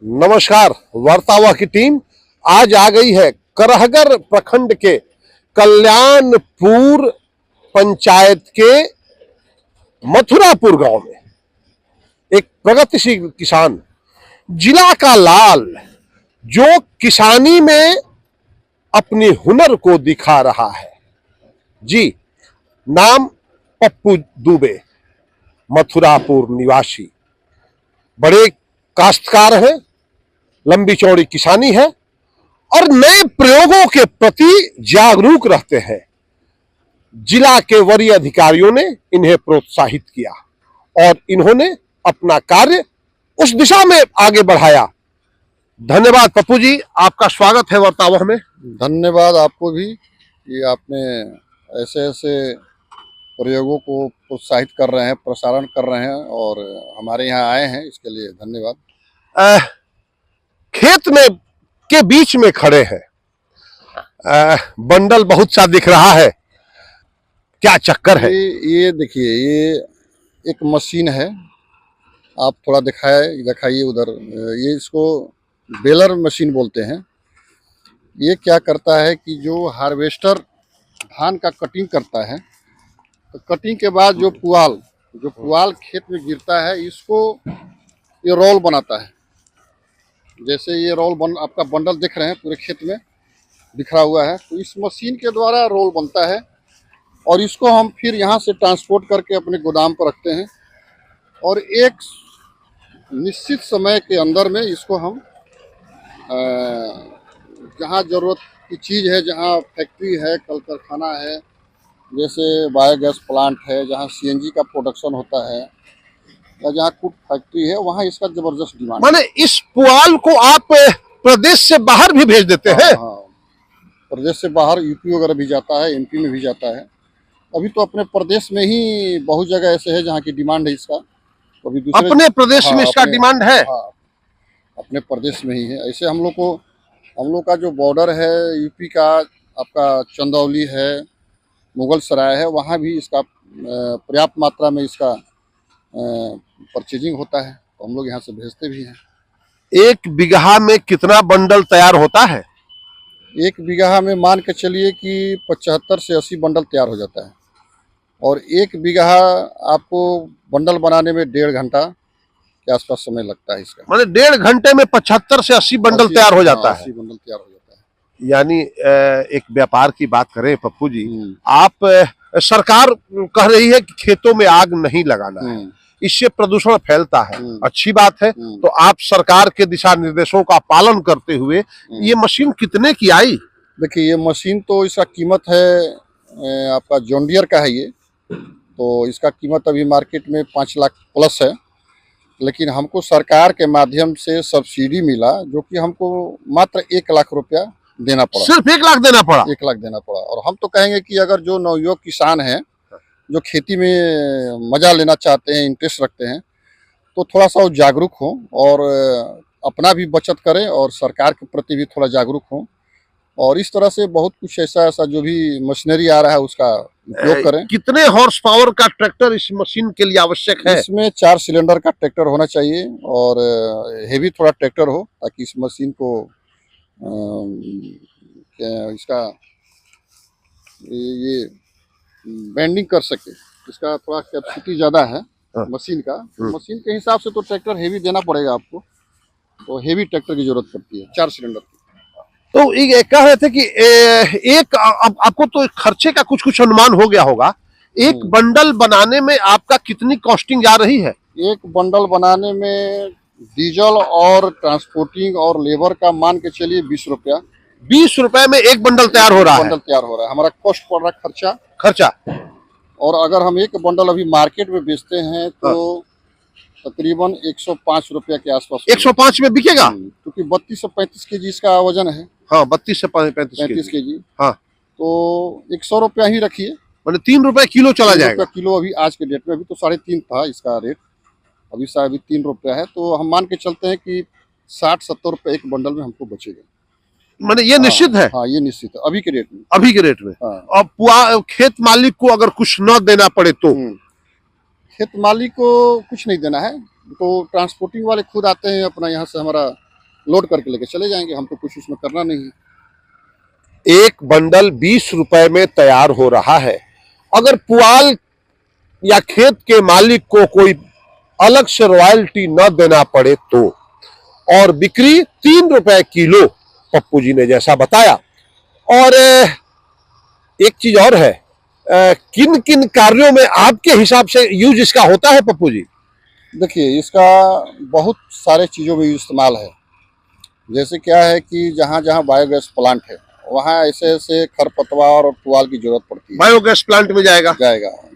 नमस्कार। वार्तावाह की टीम आज आ गई है करहगर प्रखंड के कल्याणपुर पंचायत के मथुरापुर गांव में। एक प्रगतिशील किसान, जिला का लाल, जो किसानी में अपनी हुनर को दिखा रहा है। जी, नाम पप्पू दुबे, मथुरापुर निवासी, बड़े काश्तकार हैं, लंबी चौड़ी किसानी है और नए प्रयोगों के प्रति जागरूक रहते हैं। जिला के वरीय अधिकारियों ने इन्हें प्रोत्साहित किया और इन्होंने अपना कार्य उस दिशा में आगे बढ़ाया। धन्यवाद पप्पू जी, आपका स्वागत है वार्तावाह में। धन्यवाद आपको भी कि आपने ऐसे ऐसे प्रयोगों को प्रोत्साहित कर रहे हैं, प्रसारण कर रहे हैं और हमारे यहाँ आए हैं, इसके लिए धन्यवाद। खेत में के बीच में खड़े हैं, बंडल बहुत सा दिख रहा है, क्या चक्कर है? ये देखिए, ये एक मशीन है, आप थोड़ा दिखाइए उधर। ये इसको बेलर मशीन बोलते हैं। ये क्या करता है कि जो हार्वेस्टर धान का कटिंग करता है, तो कटिंग के बाद जो पुआल खेत में गिरता है, इसको ये रोल बनाता है। जैसे ये आपका बंडल दिख रहे हैं, पूरे खेत में बिखरा हुआ है, तो इस मशीन के द्वारा रोल बनता है और इसको हम फिर यहाँ से ट्रांसपोर्ट करके अपने गोदाम पर रखते हैं और एक निश्चित समय के अंदर में इसको हम जहाँ ज़रूरत की चीज़ है, जहाँ फैक्ट्री है, कल कारखाना है, जैसे बायोगैस प्लांट है, जहाँ सीएनजी का प्रोडक्शन होता है, या जहाँ कुछ फैक्ट्री है, वहाँ इसका जबरदस्त डिमांड। माने इस पुआल को आप प्रदेश से बाहर भी भेज देते हैं? हाँ, प्रदेश से बाहर यूपी वगैरह भी जाता है, एमपी में भी जाता है। अभी तो अपने प्रदेश में ही बहुत जगह ऐसे है जहाँ की डिमांड है इसका। अभी दूसरे अपने प्रदेश में इसका डिमांड है? हाँ, अपने प्रदेश में ही है। ऐसे हम लोग का जो बॉर्डर है यूपी का, आपका चंदौली है, मुगल सराय है, वहाँ भी इसका पर्याप्त मात्रा में इसका परचेजिंग होता है, तो हम लोग यहाँ से भेजते भी हैं। एक बीघा में कितना बंडल तैयार होता है? एक बीघा में मान के चलिए कि 75 से 80 बंडल तैयार हो जाता है और एक बीघा आपको बंडल बनाने में 1.5 घंटा के आसपास समय लगता है इसका। माने 1.5 घंटे में 75 से 80 बंडल तैयार हो जाता है? 80 बंडल तैयार हो जाता है। यानी एक व्यापार की बात करें पप्पू जी, आप सरकार कह रही है कि खेतों में आग नहीं लगाना है, इससे प्रदूषण फैलता है, अच्छी बात है। तो आप सरकार के दिशा निर्देशों का पालन करते हुए ये मशीन कितने की आई? देखिए, ये मशीन तो इसका कीमत है आपका जॉन डियर का है ये, तो इसका कीमत अभी मार्केट में 5 लाख प्लस है, लेकिन हमको सरकार के माध्यम से सब्सिडी मिला, जो कि हमको मात्र 1 लाख रुपया देना पड़ा। सिर्फ 1 लाख देना पड़ा? 1 लाख देना पड़ा। और हम तो कहेंगे कि अगर जो नवयुवक किसान हैं, जो खेती में मजा लेना चाहते हैं, इंटरेस्ट रखते हैं, तो थोड़ा सा वो जागरूक हों और अपना भी बचत करें और सरकार के प्रति भी थोड़ा जागरूक हों और इस तरह से बहुत कुछ ऐसा जो भी मशीनरी आ रहा है उसका उपयोग करें। कितने हॉर्स पावर का ट्रैक्टर इस मशीन के लिए आवश्यक है? इसमें 4 सिलेंडर का ट्रैक्टर होना चाहिए और हेवी थोड़ा ट्रैक्टर हो, ताकि इस मशीन को इसका ये बेंडिंग कर सके। इसका थोड़ा कैपेसिटी ज़्यादा है मशीन का, मशीन के हिसाब से तो ट्रैक्टर हेवी देना पड़ेगा आपको, तो हेवी ट्रैक्टर की जरूरत पड़ती है 4 सिलेंडर की। तो ये कह रहे थे कि आपको तो खर्चे का कुछ अनुमान हो गया होगा। एक बंडल बनाने में आपका कितनी कॉस्टिंग जा रही है? एक बंडल बनाने में डीजल और ट्रांसपोर्टिंग और लेबर का मान के चलिए 20 रुपया। 20 रुपए में एक बंडल तैयार हो रहा है? बंडल तैयार हो रहा है, हमारा कॉस्ट पड़ रहा है खर्चा। और अगर हम एक बंडल अभी मार्केट में बेचते हैं तो तकरीबन 105 रुपया के आसपास। 105 में बिकेगा? क्योंकि 32 से 35 केजी इसका वजन है। हाँ, 32 से 35 केजी। हाँ, तो 100 रुपया ही रखिए, मतलब 3 रुपए किलो चला जाएगा। किलो अभी आज के डेट में, अभी तो 3.5 था इसका रेट, अभी शायद 3 रुपया है, तो हम मान के चलते हैं कि 60-70 रुपये एक बंडल में हमको बचेगा। मैंने ये निश्चित है? हाँ, ये निश्चित है अभी के रेट में। अभी के रेट में? हाँ। और खेत मालिक को अगर कुछ न देना पड़े तो? खेत मालिक को कुछ नहीं देना है, तो ट्रांसपोर्टिंग वाले खुद आते हैं, अपना यहाँ से हमारा लोड करके लेके चले जाएंगे, हमको कुछ उसमें करना नहीं है। एक बंडल 20 रुपए में तैयार हो रहा है। अगर पुआल या खेत के मालिक को कोई अलग से रॉयल्टी न देना पड़े तो, और बिक्री 3 रुपए किलो पप्पू जी ने जैसा बताया। और एक चीज और है, किन किन कार्यों में आपके हिसाब से यूज इसका होता है पप्पू जी? देखिए, इसका बहुत सारे चीज़ों में इस्तेमाल है। जैसे क्या है कि जहाँ जहाँ बायोगैस प्लांट है वहाँ ऐसे ऐसे खरपतवार और पुआल की जरूरत पड़ती है, बायोगैस प्लांट में जाएगा।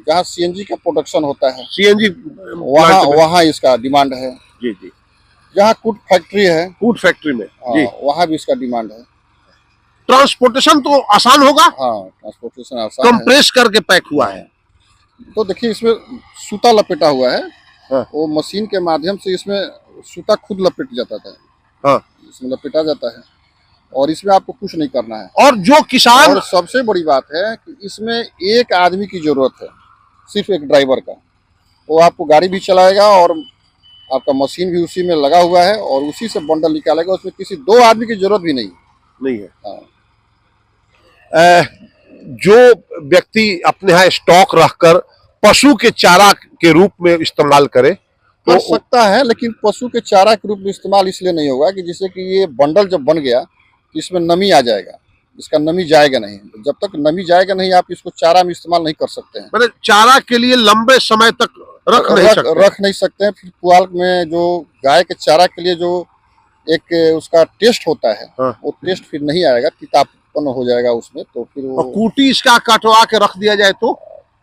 जहाँ सीएनजी का प्रोडक्शन होता है सीएनजी वहाँ इसका डिमांड है। जी जी। जहाँ कूट फैक्ट्री है, फूड फैक्ट्री में जी, वहाँ भी इसका डिमांड है। ट्रांसपोर्टेशन तो आसान होगा। हाँ, ट्रांसपोर्टेशन आसान है। कंप्रेस करके पैक हुआ है। तो देखिए, इसमें सूता लपेटा हुआ है। हाँ। वो मशीन के माध्यम से इसमें सूता खुद लपेट जाता था। हाँ। इसमें लपेटा जाता है और इसमें आपको कुछ नहीं करना है। और जो किसान, और सबसे बड़ी बात है कि इसमें एक आदमी की जरूरत है, सिर्फ एक ड्राइवर का। वो आपको गाड़ी भी चलाएगा और आपका मशीन भी उसी में लगा हुआ है और उसी से बंडल निकालेगा। उसमें किसी 2 आदमी की जरूरत भी नहीं है। हाँ। जो व्यक्ति अपने यहाँ स्टॉक रखकर पशु के चारा के रूप में इस्तेमाल करे कर सकता है, लेकिन पशु के चारा के रूप में इस्तेमाल इसलिए नहीं होगा कि जिससे कि ये बंडल जब बन गया तो इसमें नमी आ जाएगा, इसका नमी जाएगा नहीं। जब तक नमी जाएगा नहीं, आप इसको चारा में इस्तेमाल नहीं कर सकते हैं। मैंने चारा के लिए लंबे समय तक रख नहीं सकते हैं। फिर पुआल में जो गाय के चारा के लिए जो एक उसका टेस्ट होता है, हाँ। वो टेस्ट फिर नहीं आएगा, तीतापन हो जाएगा उसमें। तो फिर वो कूटी इसका कटवा के रख दिया जाए तो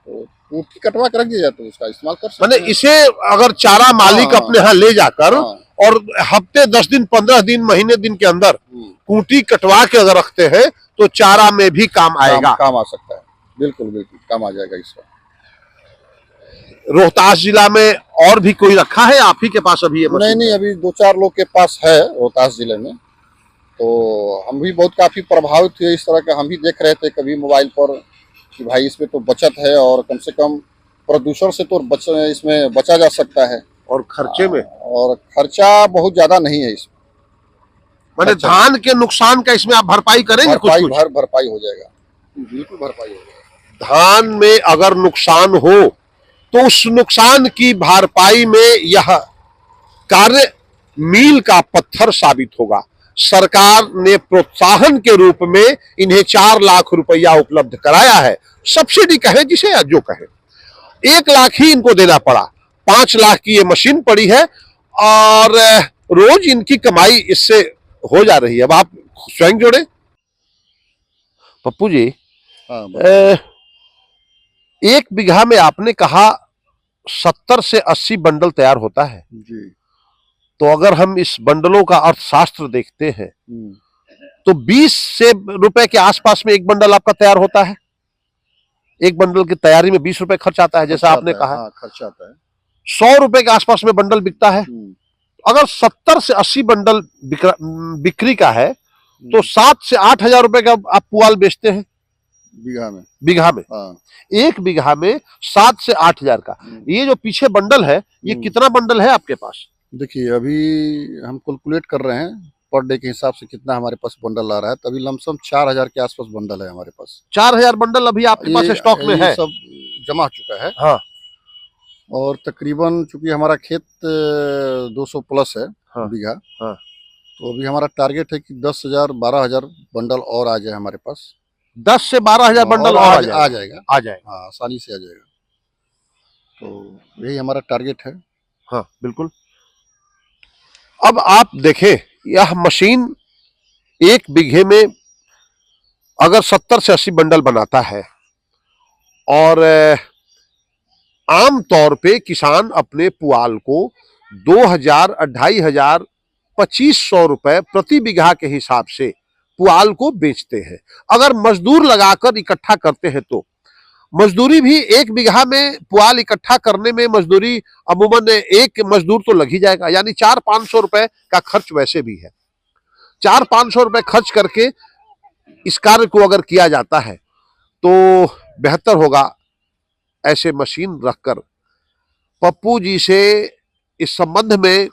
कूटी कटवा के रख दिया जाए तो उसका इस्तेमाल कर सकते हैं। इसे अगर चारा मालिक अपने यहाँ ले जाकर और हफ्ते 10 दिन 15 दिन महीने दिन के अंदर कूटी कटवा के अगर रखते हैं तो चारा में भी काम आएगा, काम आ सकता है। बिल्कुल बिल्कुल काम आ जाएगा इसका। रोहतास जिला में और भी कोई रखा है आप ही के पास अभी ये मशीन? नहीं, अभी 2-4 लोग के पास है रोहतास जिले में। तो हम भी बहुत काफी प्रभावित हुए इस तरह का। हम भी देख रहे थे कभी मोबाइल पर कि भाई इसमें तो बचत है और कम से कम प्रदूषण से तो इसमें बचा जा सकता है। और खर्चे में, और खर्चा बहुत ज्यादा नहीं है इसमें। मैंने धान के नुकसान का इसमें आप भरपाई करेंगे? भरपाई हो जाएगा, बिल्कुल भरपाई हो जाएगा। धान में अगर नुकसान हो तो उस नुकसान की भरपाई में यह कार्य मील का पत्थर साबित होगा। सरकार ने प्रोत्साहन के रूप में इन्हें 4 लाख रुपया उपलब्ध कराया है। सब्सिडी कहे जिसे या जो कहे, 1 लाख ही इनको देना पड़ा। 5 लाख की ये मशीन पड़ी है और रोज इनकी कमाई इससे हो जा रही है। अब आप स्वयं जोड़े पप्पू जी। एक बीघा में आपने कहा 70 से 80 बंडल तैयार होता है जी। तो अगर हम इस बंडलों का अर्थशास्त्र देखते हैं तो 20 से रुपए के आसपास में एक बंडल आपका तैयार होता है। एक बंडल की तैयारी में 20 रुपए खर्च आता है, जैसा आपने कहा। खर्च आता है। 100 रुपए के आसपास में बंडल बिकता है। अगर 70 से 80 बंडल बिक्री का है तो 7 से 8 हजार रुपए का आप पुआल बेचते हैं बीघा में। एक बीघा में 7 से 8 हजार का। ये जो पीछे बंडल है, ये कितना बंडल है आपके पास? देखिए, अभी हम कैलकुलेट कर रहे हैं पर डे के हिसाब से कितना हमारे पास बंडल आ रहा है। तभी लमसम 4000 के आसपास बंडल है हमारे पास। 4000 बंडल अभी आपके पास स्टॉक में है? सब जमा हो चुका है। हाँ। और तकरीबन चूंकि हमारा खेत 200 प्लस है बीघा। हाँ। तो अभी हमारा टारगेट है कि 10,000 12,000 बंडल और आ जाए हमारे पास। 10 से 12 हजार बंडल और आ जाएगा। हाँ, आसानी से आ जाएगा। तो यही हमारा टारगेट है। हाँ बिल्कुल। अब आप देखें, यह मशीन एक बीघे में अगर 70 से 80 बंडल बनाता है और आम तौर पे किसान अपने पुआल को 2000, 2500, 2500 रुपए प्रति बीघा के हिसाब से पुआल को बेचते हैं। अगर मजदूर लगाकर इकट्ठा करते हैं तो मजदूरी भी एक बीघा में पुआल इकट्ठा करने में मजदूरी अमूमन एक मजदूर तो लग ही जाएगा, यानी 400-500 रुपए का खर्च वैसे भी है। 400-500 रुपए खर्च करके इस कार्य को अगर किया जाता है तो बेहतर होगा ऐसे मशीन रखकर। पप्पू जी से इस संबंध में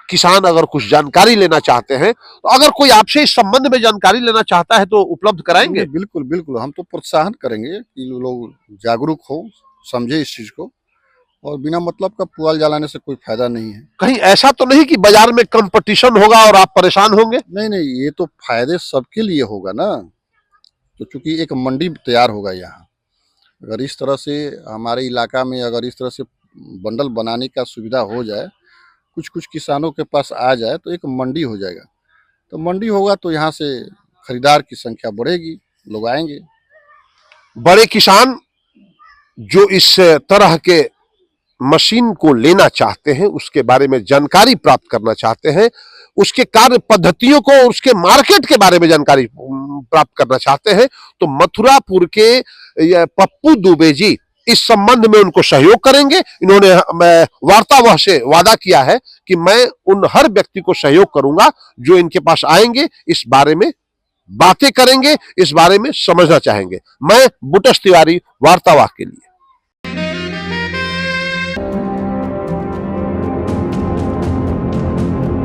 किसान अगर कुछ जानकारी लेना चाहते हैं, तो अगर कोई आपसे इस संबंध में जानकारी लेना चाहता है तो उपलब्ध कराएंगे? नहीं, बिल्कुल बिल्कुल, हम तो प्रोत्साहन करेंगे कि लोग जागरूक हो, समझे इस चीज को, और बिना मतलब का पुआल जलाने से कोई फायदा नहीं है। कहीं ऐसा तो नहीं कि बाजार में कंपटीशन होगा और आप परेशान होंगे? नहीं नहीं, ये तो फायदे सबके लिए होगा ना। तो चूंकि एक मंडी तैयार होगा यहाँ, अगर इस तरह से हमारे इलाका में अगर इस तरह से बंडल बनाने का सुविधा हो जाए, कुछ कुछ किसानों के पास आ जाए, तो एक मंडी हो जाएगा। तो मंडी होगा तो यहाँ से खरीदार की संख्या बढ़ेगी, लोग आएंगे। बड़े किसान जो इस तरह के मशीन को लेना चाहते हैं, उसके बारे में जानकारी प्राप्त करना चाहते हैं, उसके कार्य पद्धतियों को, उसके मार्केट के बारे में जानकारी प्राप्त करना चाहते हैं, तो मथुरापुर के पप्पू दुबे जी इस संबंध में उनको सहयोग करेंगे। इन्होंने वार्तावह से वादा किया है कि मैं उन हर व्यक्ति को सहयोग करूंगा जो इनके पास आएंगे, इस बारे में बातें करेंगे, इस बारे में समझना चाहेंगे। मैं बुटस तिवारी, वार्तावाह के लिए।